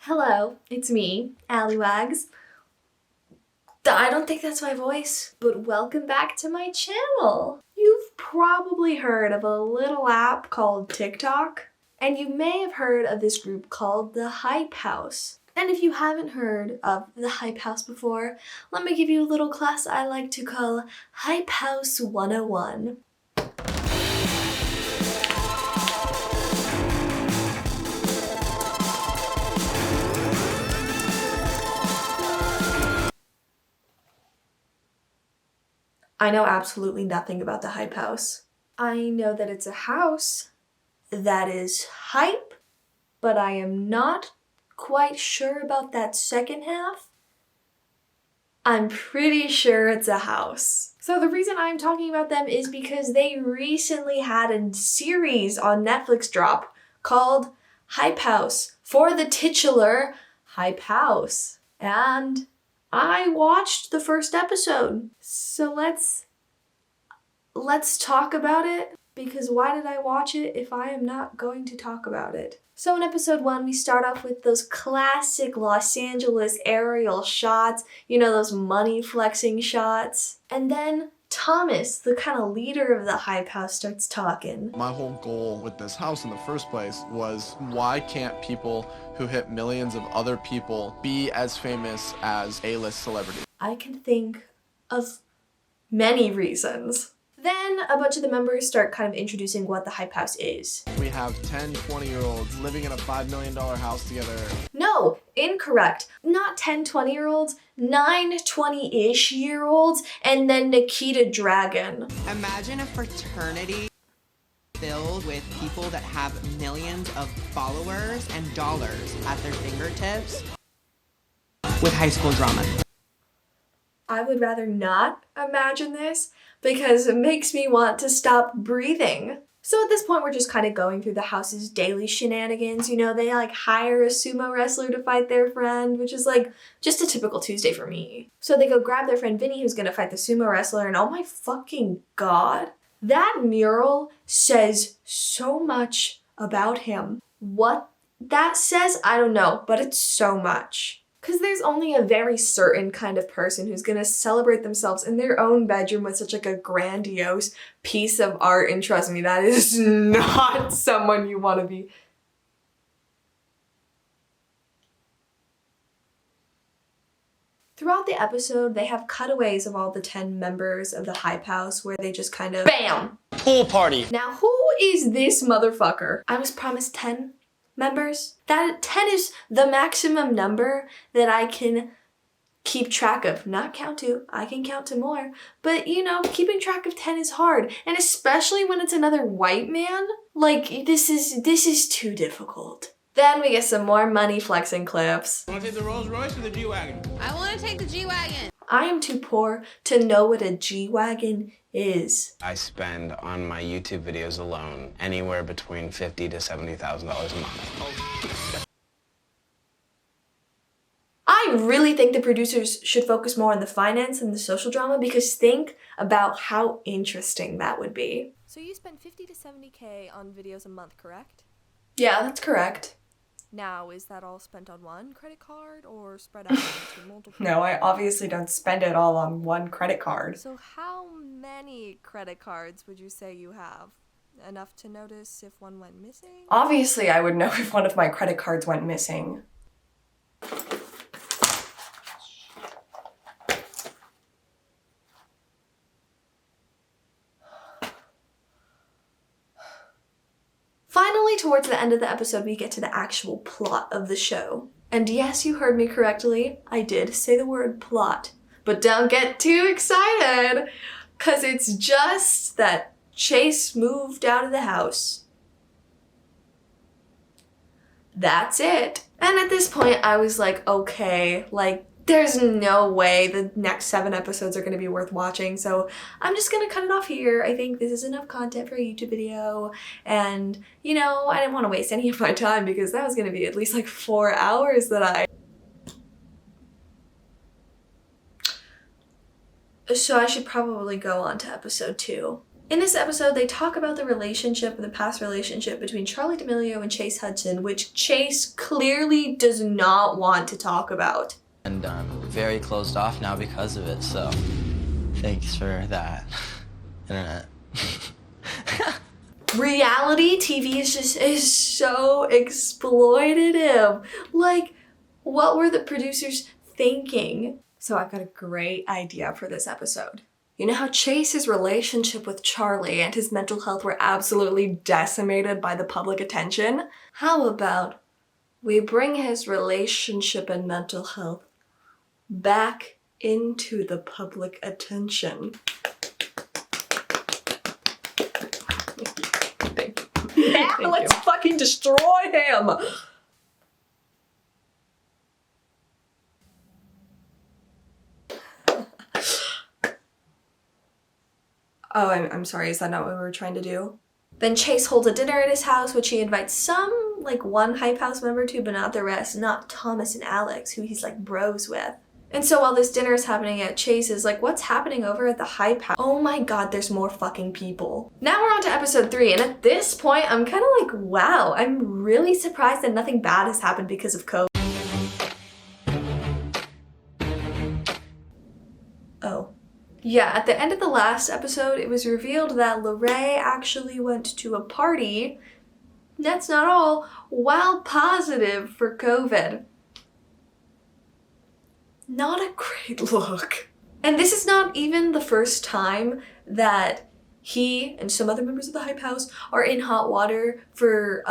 Hello, it's me, alewags. I don't think that's my voice, but welcome back to my channel. You've probably heard of a little app called TikTok, and you may have heard of this group called the Hype House. And if you haven't heard of the Hype House before, let me give you a little class I like to call Hype House 101. I know absolutely nothing about the Hype House. I know that it's a house that is hype, but I am not quite sure about that second half. I'm pretty sure it's a house. So the reason I'm talking about them is because they recently had a series on Netflix drop called Hype House for the titular Hype House. And I watched the first episode. So let's talk about it, because why did I watch it if I am not going to talk about it? So in episode 1, we start off with those classic Los Angeles aerial shots, you know, those money flexing shots. And then Thomas, the kind of leader of the Hype House, starts talking. My whole goal with this house in the first place was, why can't people who hit millions of other people be as famous as A-list celebrities? I can think of many reasons. Then a bunch of the members start kind of introducing what the Hype House is. We have 10, 20-year-olds living in a $5 million house together. No, incorrect. Not 10, 20-year-olds, 9, 20-ish year olds, and then Nikita Dragon. Imagine a fraternity filled with people that have millions of followers and dollars at their fingertips with high school drama. I would rather not imagine this because it makes me want to stop breathing. So at this point, we're just kind of going through the house's daily shenanigans. You know, they like hire a sumo wrestler to fight their friend, which is like just a typical Tuesday for me. So they go grab their friend Vinny, who's gonna fight the sumo wrestler, and oh my fucking god, that mural says so much about him. What that says, I don't know, but it's so much. Because there's only a very certain kind of person who's gonna celebrate themselves in their own bedroom with such like a grandiose piece of art, and trust me, that is not someone you want to be. Throughout the episode, they have cutaways of all the 10 members of the Hype House where they just kind of BAM! Pool party. Now who is this motherfucker? I was promised 10 members. That 10 is the maximum number that I can keep track of. Not count to, I can count to more. But you know, keeping track of 10 is hard. And especially when it's another white man, like this is too difficult. Then we get some more money flexing clips. Want to take the Rolls Royce or the G-Wagon? I want to take the G-Wagon. I am too poor to know what a G-Wagon is. I spend on my YouTube videos alone anywhere between $50,000 to $70,000 a month. I really think the producers should focus more on the finance and the social drama, because think about how interesting that would be. So you spend 50 to 70K on videos a month, correct? Yeah, that's correct. Now, is that all spent on one credit card or spread out into multiple? No, I obviously don't spend it all on one credit card. So how many credit cards would you say you have? Enough to notice if one went missing? Obviously, I would know if one of my credit cards went missing. Finally, towards the end of the episode, we get to the actual plot of the show. And yes, you heard me correctly. I did say the word plot. But don't get too excited, because it's just that Chase moved out of the house. That's it. And at this point, I was like, okay, like, there's no way the next 7 episodes are going to be worth watching, so I'm just going to cut it off here. I think this is enough content for a YouTube video, and, you know, I didn't want to waste any of my time because that was going to be at least like 4 hours that So I should probably go on to episode 2. In this episode, they talk about the past relationship between Charli D'Amelio and Chase Hudson, which Chase clearly does not want to talk about. And I'm very closed off now because of it, so thanks for that, internet. Reality TV is so exploitative. Like, what were the producers thinking? So I've got a great idea for this episode. You know how Chase's relationship with Charli and his mental health were absolutely decimated by the public attention? How about we bring his relationship and mental health back into the public attention? Yeah, let's fucking destroy him! Oh, I'm sorry, is that not what we were trying to do? Then Chase holds a dinner at his house, which he invites one Hype House member to, but not the rest, not Thomas and Alex, who he's bros with. And so while this dinner is happening at Chase's, what's happening over at the Hype House? Oh my god, there's more fucking people. Now we're on to episode 3, and at this point, I'm kind of wow, I'm really surprised that nothing bad has happened because of COVID. Oh. Yeah, at the end of the last episode, it was revealed that Lorraine actually went to a party, that's not all, while positive for COVID. Not a great look. And this is not even the first time that he and some other members of the Hype House are in hot water for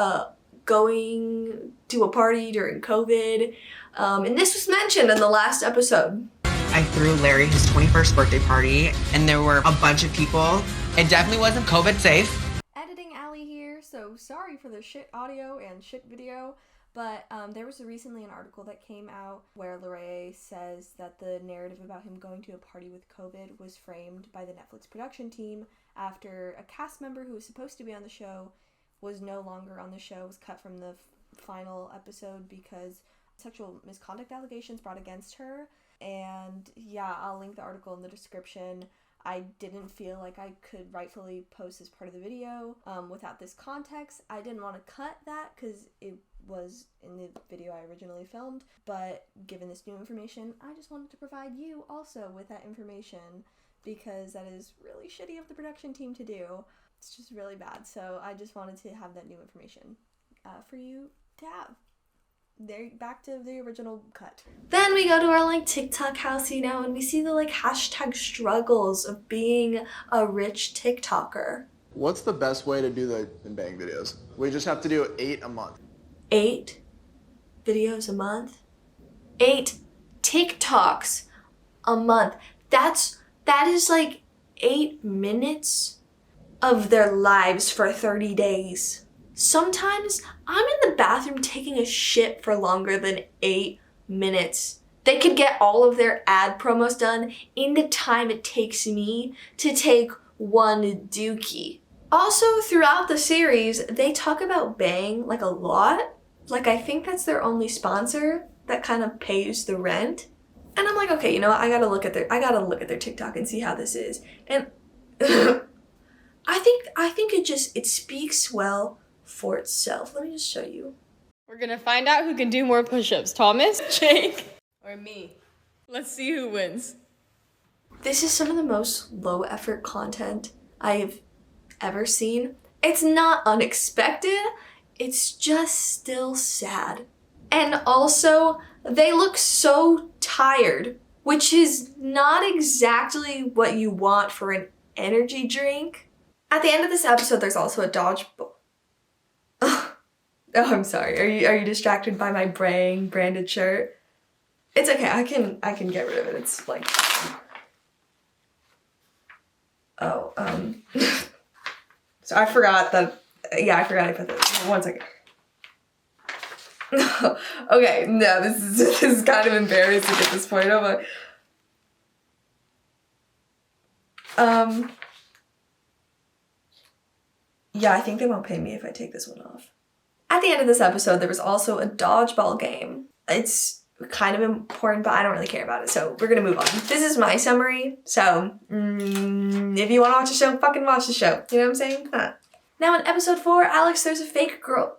going to a party during COVID. And this was mentioned in the last episode. I threw Larry his 21st birthday party, and there were a bunch of people. It definitely wasn't COVID safe. Editing Allie here, so sorry for the shit audio and shit video, but there was recently an article that came out where Lorraine says that the narrative about him going to a party with COVID was framed by the Netflix production team after a cast member who was supposed to be on the show was no longer on the show, was cut from the final episode because sexual misconduct allegations brought against her. And yeah, I'll link the article in the description. I didn't feel like I could rightfully post this part of the video without this context. I didn't want to cut that because it was in the video I originally filmed, but given this new information, I just wanted to provide you also with that information because that is really shitty of the production team to do. It's just really bad, so I just wanted to have that new information for you to have. There, back to the original cut. Then we go to our TikTok house, and we see the hashtag struggles of being a rich TikToker. What's the best way to do the bang videos? We just have to do 8 a month. 8 videos a month? 8 TikToks a month. That is 8 minutes of their lives for 30 days. Sometimes I'm in the bathroom taking a shit for longer than 8 minutes. They could get all of their ad promos done in the time it takes me to take one dookie. Also, throughout the series, they talk about Bang a lot. I think that's their only sponsor that kind of pays the rent. And I'm okay, you know what? I gotta look at their TikTok and see how this is. And I think it speaks well for itself. Let me just show you. We're gonna find out who can do more push-ups, Thomas, Jake, or me. Let's see who wins. This is some of the most low-effort content I have ever seen. It's not unexpected, it's just still sad. And also, they look so tired, which is not exactly what you want for an energy drink. At the end of this episode, there's also a dodgeball. Oh, I'm sorry. Are you distracted by my Bang branded shirt? It's okay. I can get rid of it. It's so I forgot that. Yeah, I forgot I put this. 1 second. Okay, no, this is kind of embarrassing at this point. Yeah, I think they won't pay me if I take this one off. At the end of this episode, there was also a dodgeball game. It's kind of important, but I don't really care about it, so we're gonna move on. This is my summary, so if you wanna watch the show, fucking watch the show. You know what I'm saying? Huh. Now in episode 4, Alex throws a fake girl.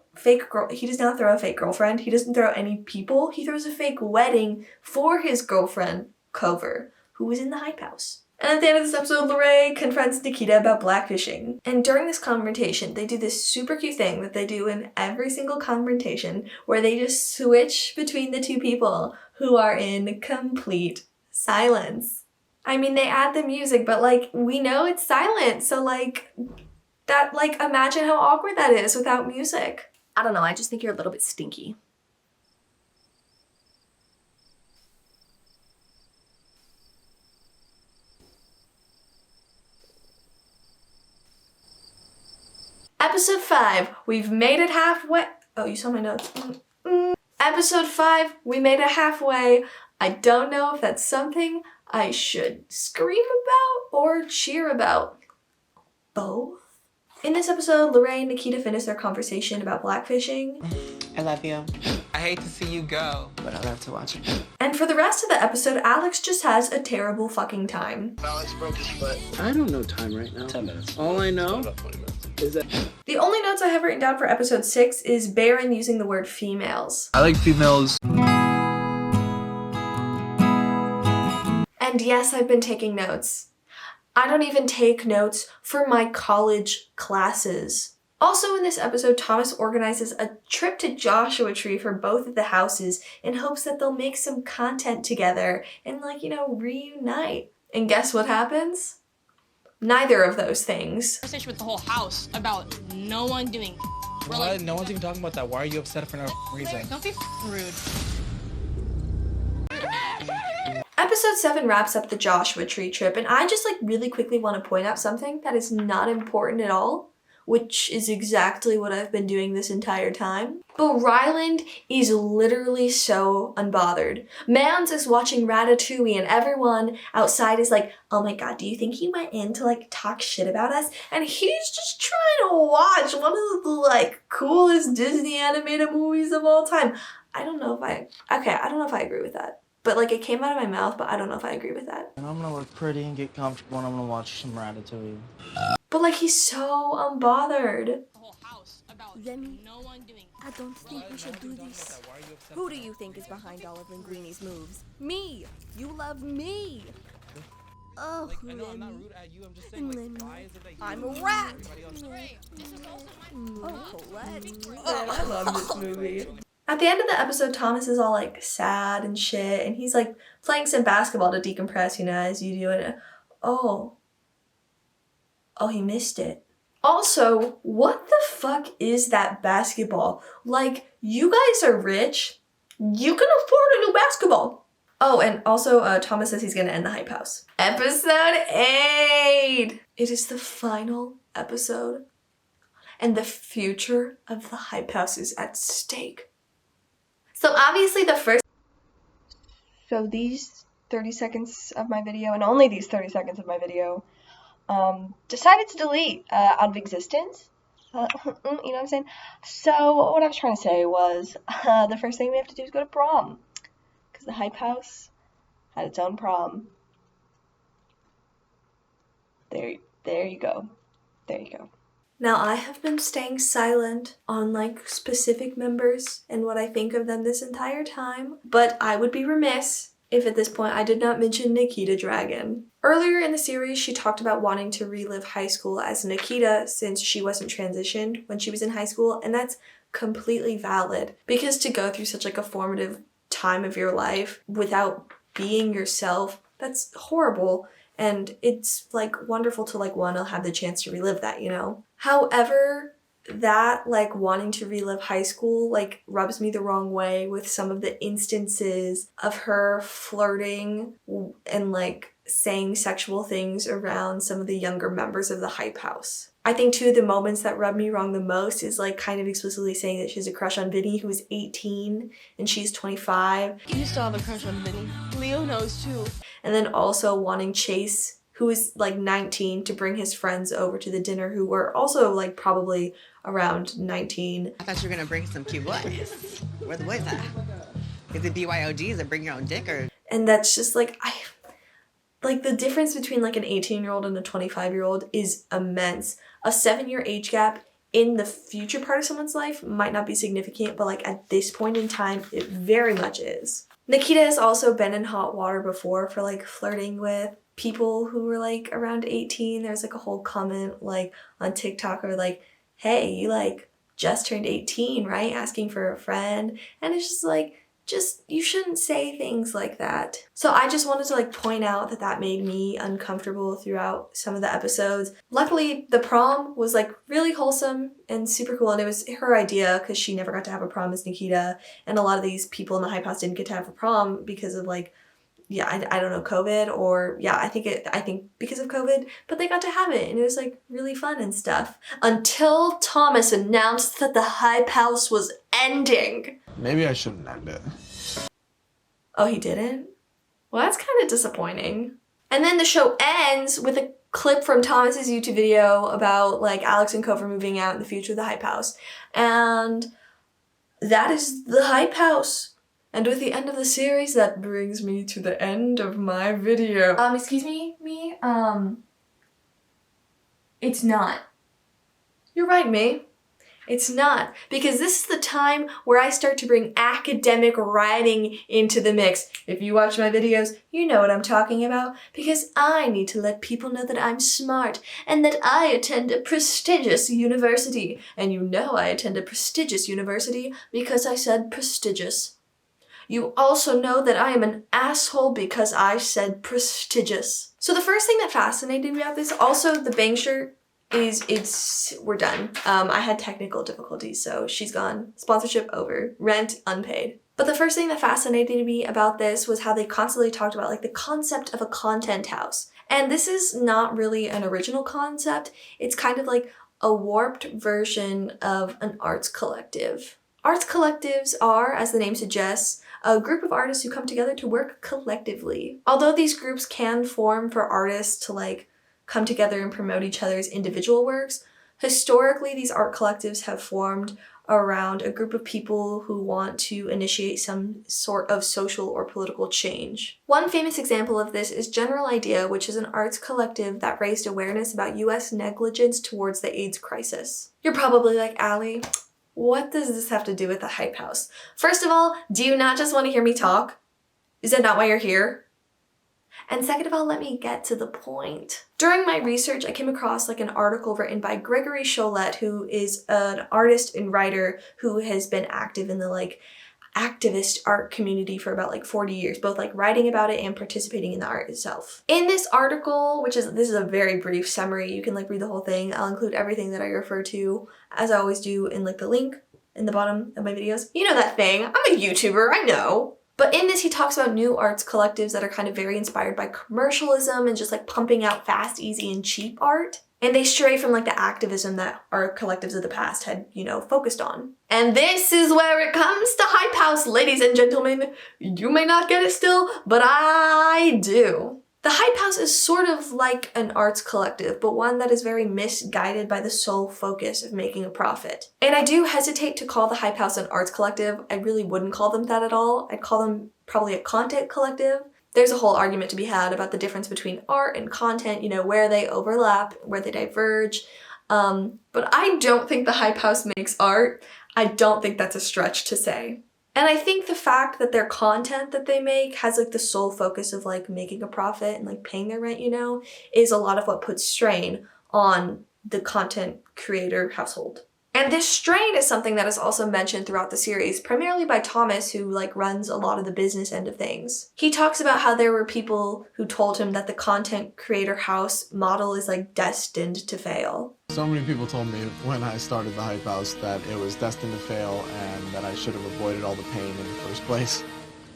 He does not throw a fake girlfriend. He doesn't throw any people. He throws a fake wedding for his girlfriend, Cover, who was in the hype house. And at the end of this episode, Lorraine confronts Nikita about blackfishing. And during this confrontation, they do this super cute thing that they do in every single confrontation, where they just switch between the two people who are in complete silence. I mean, they add the music, but like, we know it's silent, so like, that, like, imagine how awkward that is without music. I don't know, I just think you're a little bit stinky. Episode 5, we've made it halfway. Oh, you saw my notes. Episode 5, we made it halfway. I don't know if that's something I should scream about or cheer about. Both? In this episode, Lorraine and Nikita finish their conversation about blackfishing. I love you. I hate to see you go, but I love to watch it. And for the rest of the episode, Alex just has a terrible fucking time. Alex broke his foot. I don't know time right now. 10 minutes. All I know is that The only notes I have written down for episode 6 is Baron using the word females. I like females. And yes, I've been taking notes. I don't even take notes for my college classes. Also in this episode, Thomas organizes a trip to Joshua Tree for both of the houses in hopes that they'll make some content together and, like, you know, reunite. And guess what happens? Neither of those things. Conversation with the whole house about no one doing. We're like, No one's even talking about that. Why are you upset for no reason? don't be rude. Episode 7 wraps up the Joshua Tree trip, and I just, like, really quickly want to point out something that is not important at all, which is exactly what I've been doing this entire time. But Ryland is literally so unbothered. Mans is watching Ratatouille and everyone outside is like, oh my god, do you think he went in to, like, talk shit about us? And he's just trying to watch one of the, like, coolest Disney animated movies of all time. I don't know if I agree with that. But, like, it came out of my mouth, but I don't know if I agree with that. And I'm gonna look pretty and get comfortable and I'm gonna watch some Ratatouille. But, like, he's so unbothered. The whole house about Remy, no one doing. I don't think we should do this. Who do you think is behind all of Linguini's moves? Me! You love me! Oh, I know I'm not rude at you. I'm just saying, like, why is it that you I'm a rat! This is also my Oh, Colette. Man, I love this movie. At the end of the episode, Thomas is all, like, sad and shit, and he's, like, playing some basketball to decompress, you know, as you do it. Oh, he missed it. Also, what the fuck is that basketball? Like, you guys are rich. You can afford a new basketball. Oh, and also, Thomas says he's gonna end the hype house. Episode 8! It is the final episode, and the future of the hype house is at stake. So obviously the first... So these 30 seconds of my video, and only these 30 seconds of my video, decided to delete out of existence. You know what I'm saying? So what I was trying to say was, the first thing we have to do is go to prom. Because the hype house had its own prom. There you go. There you go. Now, I have been staying silent on, like, specific members and what I think of them this entire time, but I would be remiss if at this point I did not mention Nikita Dragon. Earlier in the series, she talked about wanting to relive high school as Nikita since she wasn't transitioned when she was in high school, and that's completely valid, because to go through such, like, a formative time of your life without being yourself, that's horrible. And it's, like, wonderful to, like, want to have the chance to relive that, you know? However, that, like, wanting to relive high school, like, rubs me the wrong way with some of the instances of her flirting and, like, saying sexual things around some of the younger members of the hype house. I think two of the moments that rub me wrong the most is, like, kind of explicitly saying that she has a crush on Vinny, who is 18 and she's 25. You still have a crush on Vinny. Leo knows too. And then also wanting Chase, who is, like, 19, to bring his friends over to the dinner, who were also, like, probably around 19. I thought you were gonna bring some cute boys. Where the boys at? Is it BYOGs that bring your own dick or? And that's just like, like the difference between like an 18-year-old and a 25-year-old is immense. A 7-year age gap in the future part of someone's life might not be significant, but like at this point in time, it very much is. Nikita has also been in hot water before for like flirting with people who were like around 18. There's like a whole comment like on TikTok or like, hey, you like just turned 18, right? Asking for a friend. And it's just like, you shouldn't say things like that. So I just wanted to like point out that that made me uncomfortable throughout some of the episodes. Luckily, the prom was like really wholesome and super cool, and it was her idea because she never got to have a prom as Nikita, and a lot of these people in the hype house didn't get to have a prom because of like, yeah, I don't know, COVID, or yeah, I think because of COVID, but they got to have it and it was like really fun and stuff. Until Thomas announced that the hype house was ending. Maybe I shouldn't end it. Oh, he didn't? Well, that's kind of disappointing. And then the show ends with a clip from Thomas's YouTube video about like Alex and Kofor moving out in the future of the hype house. And that is the hype house. And with the end of the series, that brings me to the end of my video. Excuse me? It's not. You're right, me. It's not, because this is the time where I start to bring academic writing into the mix. If you watch my videos, you know what I'm talking about, because I need to let people know that I'm smart and that I attend a prestigious university. And you know I attend a prestigious university because I said prestigious. You also know that I am an asshole because I said prestigious. So the first thing that fascinated me about this, also the bang shirt, we're done. I had technical difficulties, so she's gone. Sponsorship over. Rent unpaid. But the first thing that fascinated me about this was how they constantly talked about like the concept of a content house. And this is not really an original concept. It's kind of like a warped version of an arts collective. Arts collectives are, as the name suggests, a group of artists who come together to work collectively. Although these groups can form for artists to like come together and promote each other's individual works, historically these art collectives have formed around a group of people who want to initiate some sort of social or political change. One famous example of this is General Idea, which is an arts collective that raised awareness about US negligence towards the AIDS crisis. You're probably like, Allie, what does this have to do with the hype house? First of all, do you not just want to hear me talk? Is that not why you're here? And second of all, let me get to the point. During my research, I came across like an article written by Gregory Cholette, who is an artist and writer who has been active in the like activist art community for about like 40 years, both like writing about it and participating in the art itself. In this article, this is a very brief summary, you can like read the whole thing. I'll include everything that I refer to, as I always do, in like the link in the bottom of my videos. You know that thing, I'm a YouTuber, I know. But in this, he talks about new arts collectives that are kind of very inspired by commercialism and just like pumping out fast, easy, and cheap art. And they stray from like the activism that art collectives of the past had, focused on. And this is where it comes to hype house, ladies and gentlemen. You may not get it still, but I do. The hype house is sort of like an arts collective, but one that is very misguided by the sole focus of making a profit. And I do hesitate to call the hype house an arts collective. I really wouldn't call them that at all. I'd call them probably a content collective. There's a whole argument to be had about the difference between art and content, where they overlap, where they diverge. But I don't think the hype house makes art. I don't think that's a stretch to say. And I think the fact that their content that they make has like the sole focus of like making a profit and like paying their rent, is a lot of what puts strain on the content creator household. And this strain is something that is also mentioned throughout the series, primarily by Thomas, who like runs a lot of the business end of things. He talks about how there were people who told him that the content creator house model is like destined to fail. So many people told me when I started the hype house that it was destined to fail and that I should have avoided all the pain in the first place.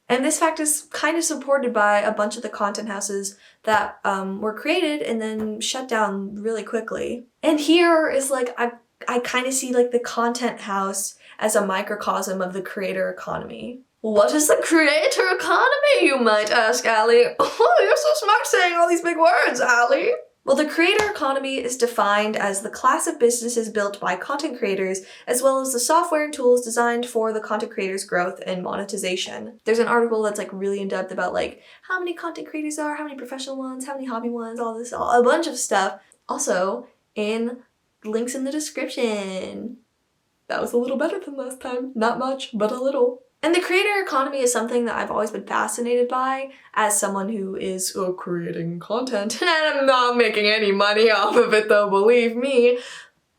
And this fact is kind of supported by a bunch of the content houses that were created and then shut down really quickly. And here is like, I kind of see like the content house as a microcosm of the creator economy. What is the creator economy, you might ask, Allie? Oh, you're so smart saying all these big words, Allie. Well, the creator economy is defined as the class of businesses built by content creators, as well as the software and tools designed for the content creators' growth and monetization. There's an article that's like really in depth about like how many content creators are, how many professional ones, how many hobby ones, all this, a bunch of stuff. Also, in links in the description. That was a little better than last time. Not much, but a little. And the creator economy is something that I've always been fascinated by as someone who is creating content. And I'm not making any money off of it though, believe me.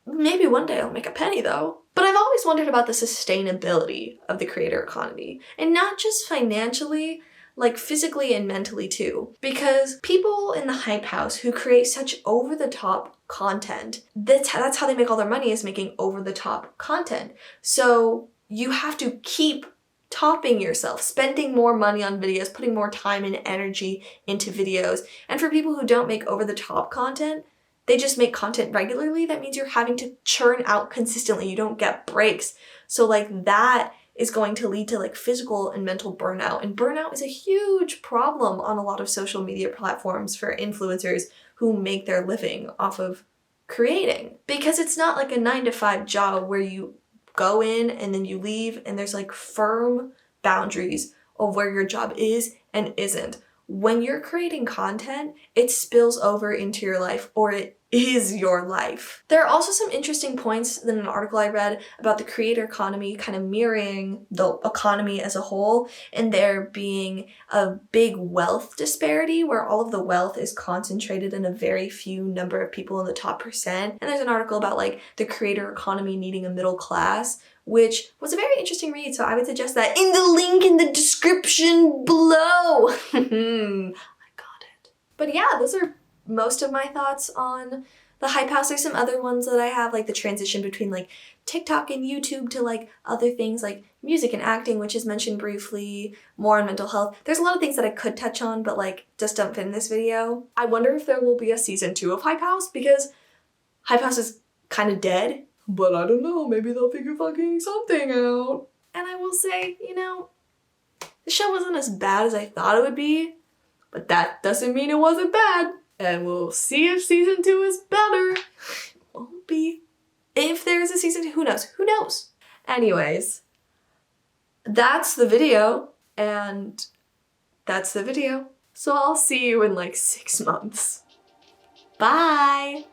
Maybe one day I'll make a penny though. But I've always wondered about the sustainability of the creator economy. And not just financially, like physically and mentally too. Because people in the hype house who create such over-the-top content, that's how they make all their money, is making over-the-top content. So you have to keep topping yourself, spending more money on videos, putting more time and energy into videos. And for people who don't make over-the-top content, they just make content regularly, that means you're having to churn out consistently. You don't get breaks. So like that is going to lead to like physical and mental burnout. And burnout is a huge problem on a lot of social media platforms for influencers who make their living off of creating. Because it's not like a 9-to-5 job where you go in and then you leave and there's like firm boundaries of where your job is and isn't. When you're creating content, it spills over into your life, or it is your life. There are also some interesting points in an article I read about the creator economy kind of mirroring the economy as a whole, and there being a big wealth disparity where all of the wealth is concentrated in a very few number of people in the top percent. And there's an article about like the creator economy needing a middle class, which was a very interesting read, so I would suggest that in the link in the description below. I got it. But yeah, those are most of my thoughts on the hype house. There's some other ones that I have, like the transition between like TikTok and YouTube to like other things like music and acting, which is mentioned briefly, more on mental health. There's a lot of things that I could touch on, but like just don't fit in this video. I wonder if there will be a season 2 of Hype House, because Hype House is kind of dead. But I don't know, maybe they'll figure fucking something out. And I will say, you know, the show wasn't as bad as I thought it would be, but that doesn't mean it wasn't bad. And we'll see if season 2 is better. Won't be. If there's a season 2, who knows? Who knows? Anyways, that's the video, and that's the video. So I'll see you in like 6 months. Bye!